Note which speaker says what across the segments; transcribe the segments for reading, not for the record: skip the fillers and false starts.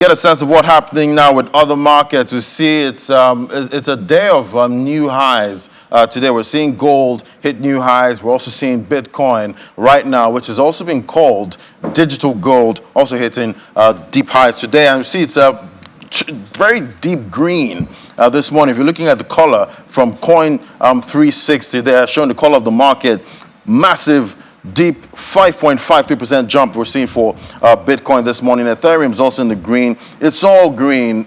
Speaker 1: Get a sense of what's happening now with other markets. We see it's a day of new highs today. We're seeing gold hit new highs. We're also seeing Bitcoin right now, which is also being called digital gold, also hitting deep highs today. And we see it's a very deep green this morning. If you're looking at the color from Coin 360, they are showing the color of the market. Massive deep 5.53% jump we're seeing for Bitcoin this morning. Ethereum is also in the green. It's all green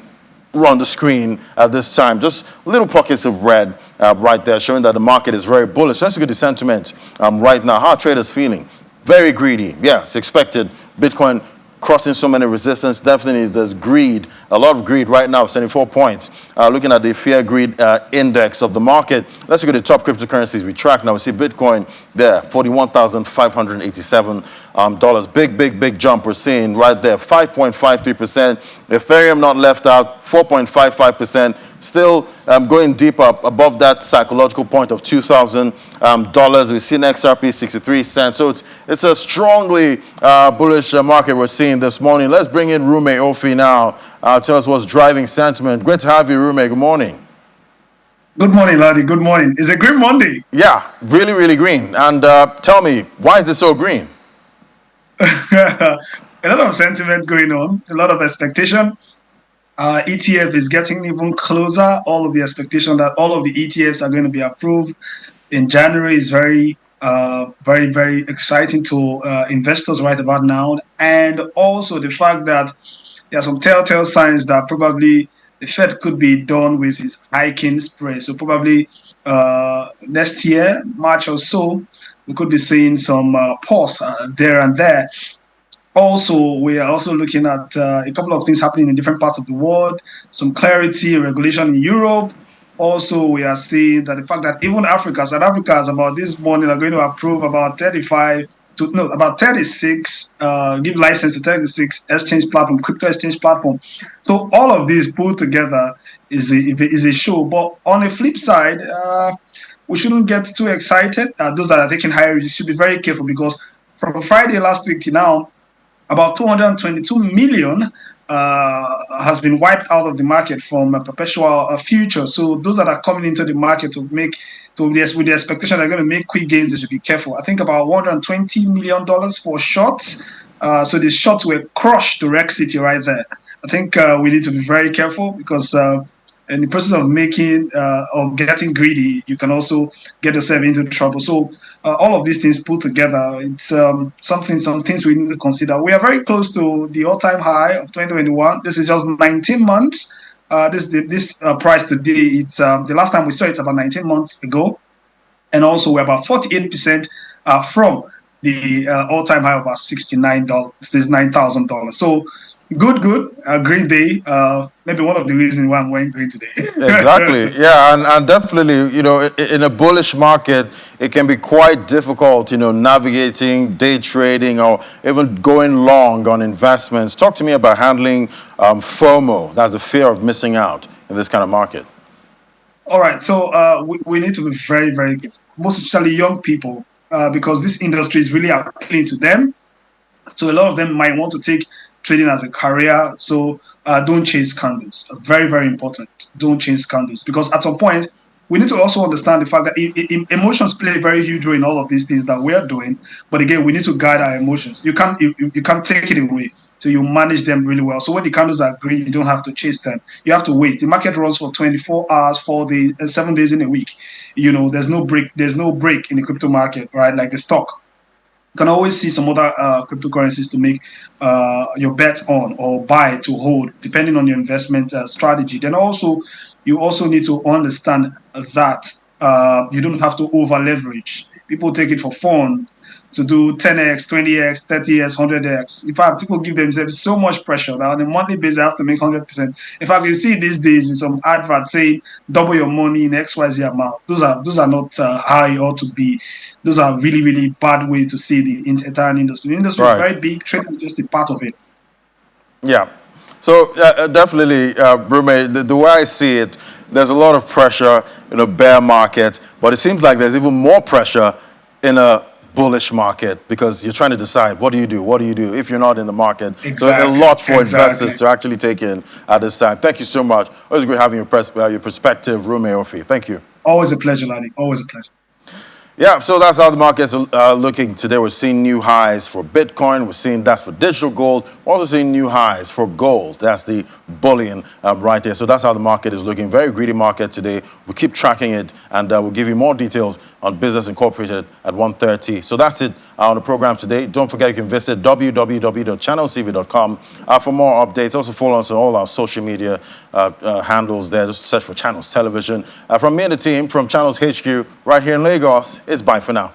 Speaker 1: on the screen at this time. Just little pockets of red right there, showing that the market is very bullish. Let's look at the sentiment right now. How are traders feeling? Very greedy. Yeah, it's expected. Bitcoin crossing so many resistance. Definitely there's greed, a lot of greed right now, 74 points. Looking at the fear greed index of the market, let's look at the top cryptocurrencies we track now. We see Bitcoin there, $41,587. Big jump we're seeing right there, 5.53%. Ethereum not left out, 4.55%. Still going deeper above that psychological point of $2,000. We see an XRP 63 cents. So it's a strongly bullish market we're seeing this morning. Let's bring in Rume Ofi now. Tell us what's driving sentiment. Great to have you, Rume. Good morning.
Speaker 2: Good morning, Ladi. Good morning. It's a green Monday.
Speaker 1: Yeah, really green. And tell me, why is it so green?
Speaker 2: A lot of sentiment going on, a lot of expectation. ETF is getting even closer. All of the expectation that all of the ETFs are going to be approved in January is very exciting to investors right about now. And also the fact that there are some telltale signs that probably the Fed could be done with its hiking spray. So probably next year, March or so, we could be seeing some pause there and there. Also, we are also looking at a couple of things happening in different parts of the world, some clarity, regulation in Europe. Also, we are seeing that the fact that even South Africa is about this morning are going to approve about 36, give license to 36 exchange platform, crypto exchange platform. So all of these put together is a show. But on the flip side, we shouldn't get too excited. Those that are taking higher risks should be very careful, because from Friday last week to now, about 222 million has been wiped out of the market from a perpetual future. So those that are coming into the market with the expectation they're going to make quick gains, they should be careful. I think about $120 million for shorts. So the shorts were crushed to Rex City right there. I think we need to be very careful, because in the process of making or getting greedy, you can also get yourself into trouble. So all of these things put together, it's some things we need to consider. We are very close to the all-time high of 2021. This is just 19 months. This price today, it's the last time we saw it about 19 months ago, and also we're about 48% from the all-time high of about $69,000. So good, a green day. Maybe one of the reasons why I'm wearing green today.
Speaker 1: Exactly. Yeah, and definitely, in a bullish market, it can be quite difficult, navigating day trading or even going long on investments. Talk to me about handling FOMO. That's the fear of missing out in this kind of market.
Speaker 2: All right. So we need to be very careful, most especially young people, because this industry is really appealing to them. So a lot of them might want to take trading as a career. So don't chase candles. Very important. Don't chase candles, because at some point we need to also understand the fact that emotions play a very huge role in all of these things that we are doing. But again, we need to guide our emotions. You can't take it away. So you manage them really well. So when the candles are green, you don't have to chase them. You have to wait. The market runs for 24 hours, 4 days, 7 days in a week. There's no break. There's no break in the crypto market, right? Like the stock. You can always see some other cryptocurrencies to make your bet on, or buy to hold, depending on your investment strategy. Then you also need to understand that you don't have to over leverage. People take it for fun to do 10x, 20x, 30x, 100x. In fact, people give themselves so much pressure that on a monthly basis, they have to make 100%. In fact, you see these days with some adverts saying double your money in XYZ amount. Those are not how it ought to be. Those are really bad way to see the entire industry. The industry is very big. Trading is just a part of it.
Speaker 1: Yeah. So definitely, Rume, the way I see it, there's a lot of pressure in a bear market, but it seems like there's even more pressure in a bullish market, because you're trying to decide what do you do if you're not in the market. So a
Speaker 2: Exactly.
Speaker 1: lot for
Speaker 2: Exactly.
Speaker 1: investors to actually take in at this time. Thank you so much. Always great having your perspective, Rume Ofi. Thank you.
Speaker 2: Always a pleasure, Lani. Always a pleasure.
Speaker 1: Yeah, so that's how the markets are looking today. We're seeing new highs for Bitcoin. We're seeing that's for digital gold. We're also seeing new highs for gold. That's the bullion right there. So that's how the market is looking. Very greedy market today. We keep tracking it, and we'll give you more details on Business Incorporated at 1:30. So that's it on the program today. Don't forget you can visit www.channelcv.com for more updates. Also follow us on all our social media handles there. Just search for Channels Television. From me and the team from Channels HQ right here in Lagos, it's bye for now.